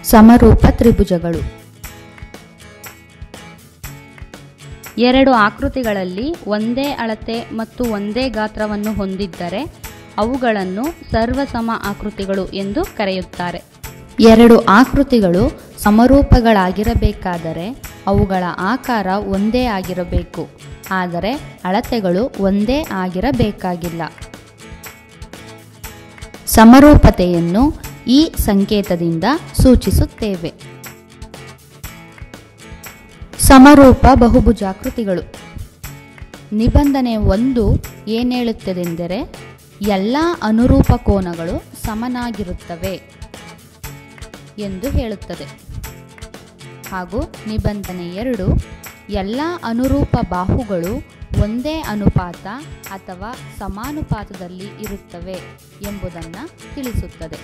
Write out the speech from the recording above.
ಸಮರೂಪ ತ್ರಿಭುಜಗಳು. ಎರಡು ಆಕೃತಿಗಳಲ್ಲಿ ಒಂದೇ ಅಳತೆ ಮತ್ತು ಒಂದೇ ಗಾತ್ರವನ್ನು ಹೊಂದಿದ್ದರೆ ಅವುಗಳನ್ನು ಸರ್ವಸಮ ಆಕೃತಿಗಳು ಎಂದು ಕರೆಯುತ್ತಾರೆ. ಎರಡು ಆಕೃತಿಗಳು ಸಮರೂಪಗಳಾಗಿರಬೇಕಾದರೆ ಅವುಗಳ ಆಕಾರ ಒಂದೇ ಆಗಿರಬೇಕು, ಆದರೆ ಅಳತೆಗಳು ಒಂದೇ ಆಗಿರಬೇಕಾಗಿಲ್ಲ. ಸಮರೂಪತೆಯನ್ನು ಈ ಸಂಕೇತದಿಂದ ಸೂಚಿಸುತ್ತೇವೆ. ಸಮರೂಪ ಬಹುಭುಜಾಕೃತಿಗಳು. ನಿಬಂಧನೆ 1 ಏನೇಳುತ್ತದೆಂದರೆ ಎಲ್ಲ ಅನುರೂಪ ಕೋನಗಳು ಸಮನಾಗಿರುತ್ತವೆ ಎಂದು ಹೇಳುತ್ತದೆ. ಹಾಗೂ ನಿಬಂಧನೆ 2 ಎಲ್ಲ ಅನುರೂಪ ಬಾಹುಗಳು ಒಂದೇ ಅನುಪಾತ ಅಥವಾ ಸಮಾನುಪಾತದಲ್ಲಿ ಇರುತ್ತವೆ ಎಂಬುದನ್ನು ತಿಳಿಸುತ್ತದೆ.